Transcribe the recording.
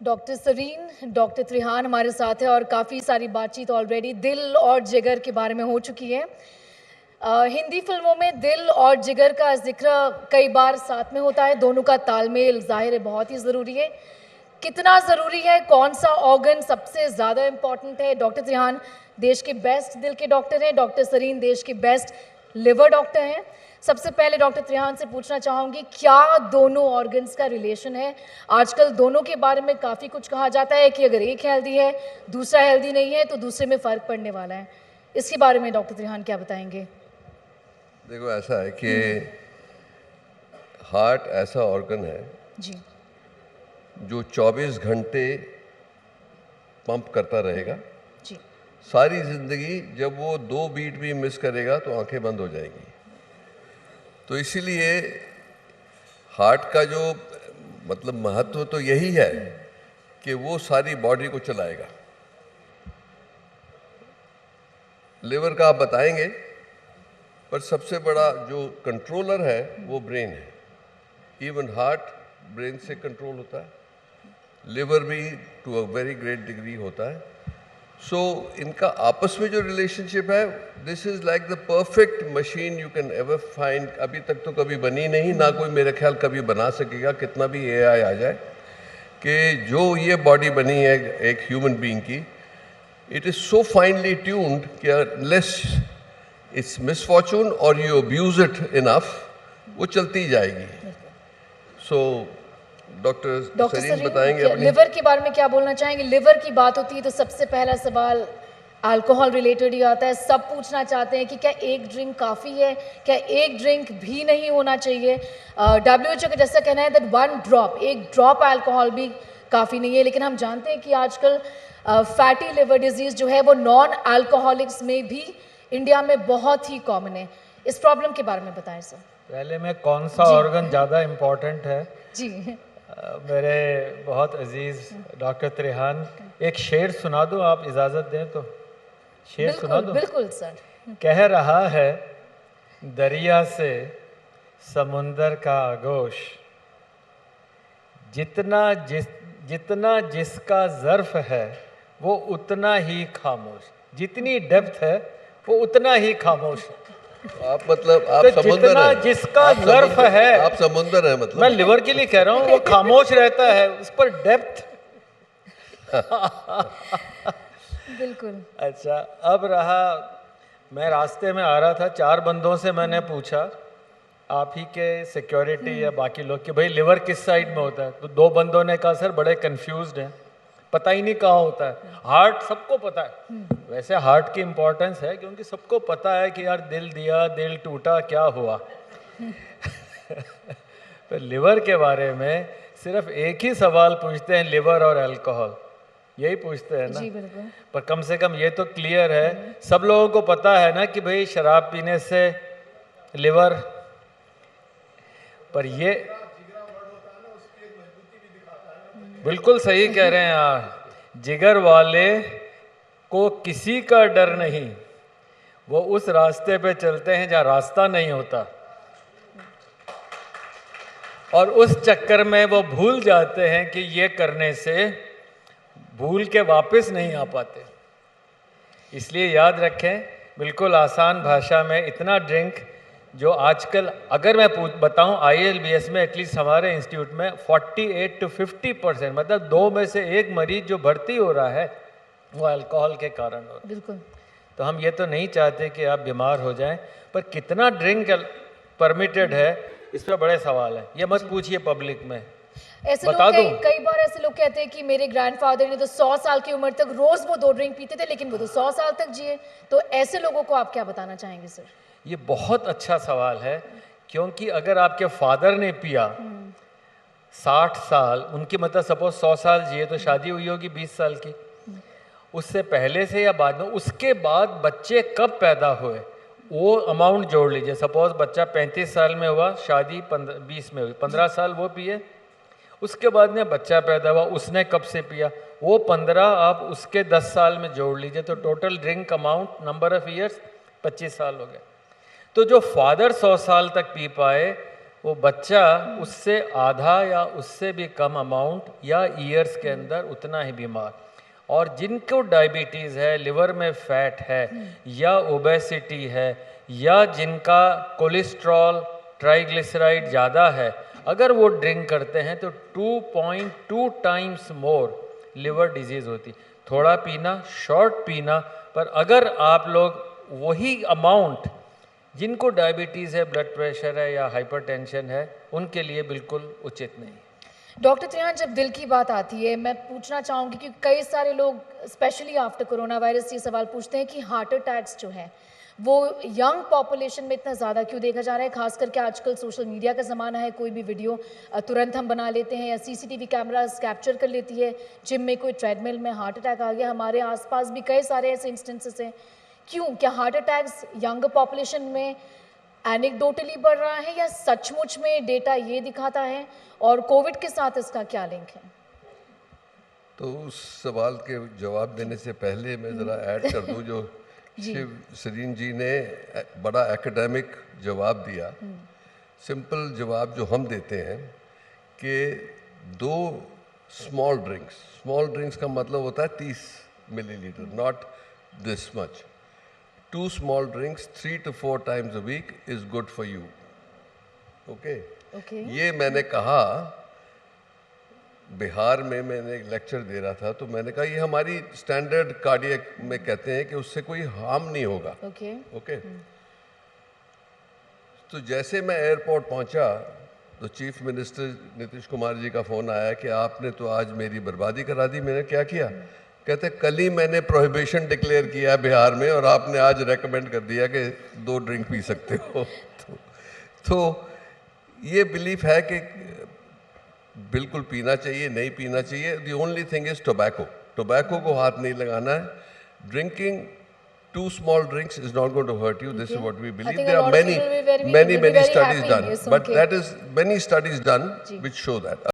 Doctor Sarin, doctor Trehan हमारे साथ है और काफ़ी सारी बातचीत ऑलरेडी दिल और जिगर के बारे में हो चुकी है। हिंदी फिल्मों में दिल और जिगर का जिक्र कई बार साथ में होता है, दोनों का तालमेल ज़ाहिर है बहुत ही ज़रूरी है। कितना ज़रूरी है, कौन सा ऑर्गन सबसे ज़्यादा इम्पॉर्टेंट है? डॉक्टर त्रिहान देश के बेस्ट दिल के डॉक्टर हैं, डॉक्टर सरीन देश के बेस्ट लिवर डॉक्टर हैं। सबसे पहले डॉक्टर त्रिहान से पूछना चाहूँगी, क्या दोनों ऑर्गन्स का रिलेशन है? आजकल दोनों के बारे में काफ़ी कुछ कहा जाता है कि अगर एक हेल्दी है, दूसरा हेल्दी नहीं है, तो दूसरे में फ़र्क पड़ने वाला है। इसके बारे में डॉक्टर त्रिहान क्या बताएंगे? देखो, ऐसा है कि हार्ट ऐसा ऑर्गन है जी, जो 24 घंटे पंप करता रहेगा जी, सारी ज़िंदगी। जब वो 2 बीट भी मिस करेगा तो आंखें बंद हो जाएंगी। तो इसीलिए हार्ट का जो मतलब महत्व तो यही है कि वो सारी बॉडी को चलाएगा। लिवर का आप बताएंगे, पर सबसे बड़ा जो कंट्रोलर है वो ब्रेन है। इवन हार्ट ब्रेन से कंट्रोल होता है, लिवर भी to a very great degree होता है। सो इनका आपस में जो रिलेशनशिप है, this is like the perfect machine you can ever find. अभी तक तो कभी बनी नहीं, ना कोई मेरे ख्याल कभी बना सकेगा, कितना भी एआई आ जाए, कि जो ये बॉडी बनी है एक ह्यूमन बीइंग की, it is so finally tuned कि अनलेस इट्स मिसफॉर्चून और यू अब्यूज इट इनफ, वो चलती जाएगी। सो डॉक्टर सरीन बताएंगे अपनी लिवर के बारे में क्या बोलना चाहेंगे? लिवर की बात होती है तो सबसे पहला सवाल अल्कोहल रिलेटेड ही आता है। सब पूछना चाहते हैं कि क्या एक ड्रिंक काफ़ी है, क्या एक ड्रिंक भी नहीं होना चाहिए? WHO का जैसा कहना है दैट एक ड्रॉप अल्कोहल भी काफ़ी नहीं है, लेकिन हम जानते हैं कि आजकल फैटी लिवर डिजीज़ जो है वो नॉन अल्कोहलिक्स में भी इंडिया में बहुत ही कॉमन है। इस प्रॉब्लम के बारे में बताएं सर। पहले में कौन सा ऑर्गन ज़्यादा इम्पोर्टेंट है? जी, मेरे बहुत अजीज़ डॉक्टर त्रिहान, एक शेर सुना दूं, आप इजाज़त दें तो शेर सुना दूं? बिल्कुल सर। कह रहा है दरिया से समुंदर का आगोश, जितना जिसका ज़र्फ है वो उतना ही खामोश। जितनी डेप्थ है वो उतना ही खामोश। आप मतलब आप तो समुंदर जितना हैं, जिसका आप ज़र्फ समुंदर- है, आप समुंदर हैं मतलब। मैं लिवर के लिए कह रहा हूँ, वो खामोश रहता है, उस पर डेप्थ। बिल्कुल। अच्छा, अब रहा, मैं रास्ते में आ रहा था, 4 बंदों से मैंने पूछा आप ही के सिक्योरिटी या बाकी लोग कि भाई लिवर किस साइड में होता है, तो 2 बंदों ने कहा सर बड़े कंफ्यूज्ड हैं, पता ही नहीं कहाँ होता है। हार्ट सबको पता है, वैसे हार्ट की इम्पोर्टेंस है क्योंकि सबको पता है कि यार दिल दिया, दिल टूटा, क्या हुआ। तो लिवर के बारे में सिर्फ एक ही सवाल पूछते हैं, लिवर और अल्कोहल, यही पूछते हैं ना। जी बिल्कुल। पर कम से कम ये तो क्लियर है, सब लोगों को पता है ना कि भाई शराब पीने से लिवर, पर ये बिल्कुल सही कह रहे हैं आप, जिगर वाले को किसी का डर नहीं, वो उस रास्ते पे चलते हैं जहाँ रास्ता नहीं होता, और उस चक्कर में वो भूल जाते हैं कि ये करने से भूल के वापस नहीं आ पाते। इसलिए याद रखें, बिल्कुल आसान भाषा में, इतना ड्रिंक जो आजकल अगर मैं बताऊं ILBS में एटलीस्ट हमारे इंस्टीट्यूट में 48 to 50%, मतलब 2 में से 1 मरीज जो भर्ती हो रहा है वो अल्कोहल के कारण हो रहा है। बिल्कुल। तो हम ये तो नहीं चाहते कि आप बीमार हो जाएं, पर कितना ड्रिंक परमिटेड है इस पर बड़े सवाल है। ये मत पूछिए पब्लिक में, ऐसे लोग कई बार ऐसे लोग कहते हैं कि मेरे ग्रैंडफादर ने तो 100 साल की उम्र तक रोज वो 2 ड्रिंक पीते थे, लेकिन वो तो 100 साल तक जिए। तो ऐसे लोगों को आप क्या बताना चाहेंगे सर? ये बहुत अच्छा सवाल है, क्योंकि अगर आपके फादर ने पिया 60 साल, उनकी मतलब सपोज 100 साल जिए, तो शादी हुई होगी 20 साल की, उससे पहले से या बाद में, उसके बाद बच्चे कब पैदा हुए वो अमाउंट जोड़ लीजिए। सपोज बच्चा 35 साल में हुआ, शादी 20 में हुई, 15 साल वो पिए, उसके बाद में बच्चा पैदा हुआ, उसने कब से पिया, वो 15 आप उसके 10 साल में जोड़ लीजिए, तो total drink amount number of years 25 साल हो गए। तो जो फादर 100 साल तक पी पाए, वो बच्चा उससे आधा या उससे भी कम अमाउंट या ईयर्स के अंदर उतना ही बीमार। और जिनको डायबिटीज़ है, लिवर में फैट है या ओबेसिटी है या जिनका कोलेस्ट्रॉल ट्राइग्लिसराइड ज़्यादा है, अगर वो ड्रिंक करते हैं तो 2.2 टाइम्स मोर लिवर डिजीज़ होती। थोड़ा पीना, शॉर्ट पीना, पर अगर आप लोग वही अमाउंट, जिनको डायबिटीज़ है, ब्लड प्रेशर है या हाइपरटेंशन है, उनके लिए बिल्कुल उचित नहीं। डॉक्टर त्रिहान, जब दिल की बात आती है, मैं पूछना चाहूँगी कि कई सारे लोग स्पेशली आफ्टर कोरोना वायरस ये सवाल पूछते हैं कि हार्ट अटैक्स जो हैं वो यंग पॉपुलेशन में इतना ज़्यादा क्यों देखा जा रहा है। खास करके आजकल सोशल मीडिया का ज़माना है, कोई भी वीडियो तुरंत हम बना लेते हैं या सीसीटीवी कैमरास कैप्चर कर लेती है। जिम में कोई ट्रेडमिल में हार्ट अटैक आ गया, हमारे आसपास भी कई सारे ऐसे इंस्टेंसेस हैं। क्यों, क्या हार्ट अटैक्स यंग पॉपुलेशन में एनेक्डोटली बढ़ रहा है या सचमुच में डेटा ये दिखाता है, और कोविड के साथ इसका क्या लिंक है? तो उस सवाल के जवाब देने से पहले मैं ज़रा ऐड कर दूं जो शिव सरीन जी ने बड़ा एकेडमिक जवाब दिया। सिंपल जवाब जो हम देते हैं कि 2 स्मॉल ड्रिंक्स का मतलब होता है 30 millilitre, not this much. 2 small drinks 3 to 4 times a week is good for you. Okay? Okay. ये मैंने कहा, बिहार में मैंने एक लेक्चर दे रहा था, तो मैंने कहा ये हमारी स्टैंडर्ड कार्डियक में कहते हैं कि उससे कोई हार्म नहीं होगा। ओके। ओके। तो जैसे मैं एयरपोर्ट पहुंचा तो चीफ मिनिस्टर नीतीश कुमार जी का फ़ोन आया कि आपने तो आज मेरी बर्बादी करा दी। मैंने क्या किया? कहते कल ही मैंने प्रोहिबिशन डिक्लेयर किया बिहार में और आपने आज रेकमेंड कर दिया कि 2 ड्रिंक पी सकते हो। तो ये बिलीफ है कि बिल्कुल पीना चाहिए, नहीं पीना चाहिए। The only thing is tobacco को हाथ नहीं लगाना है। Drinking 2 small drinks is not going to hurt you. This is what we believe. think a There lot are of people will be many very studies happy done, in this, but okay. that is many studies done which show that.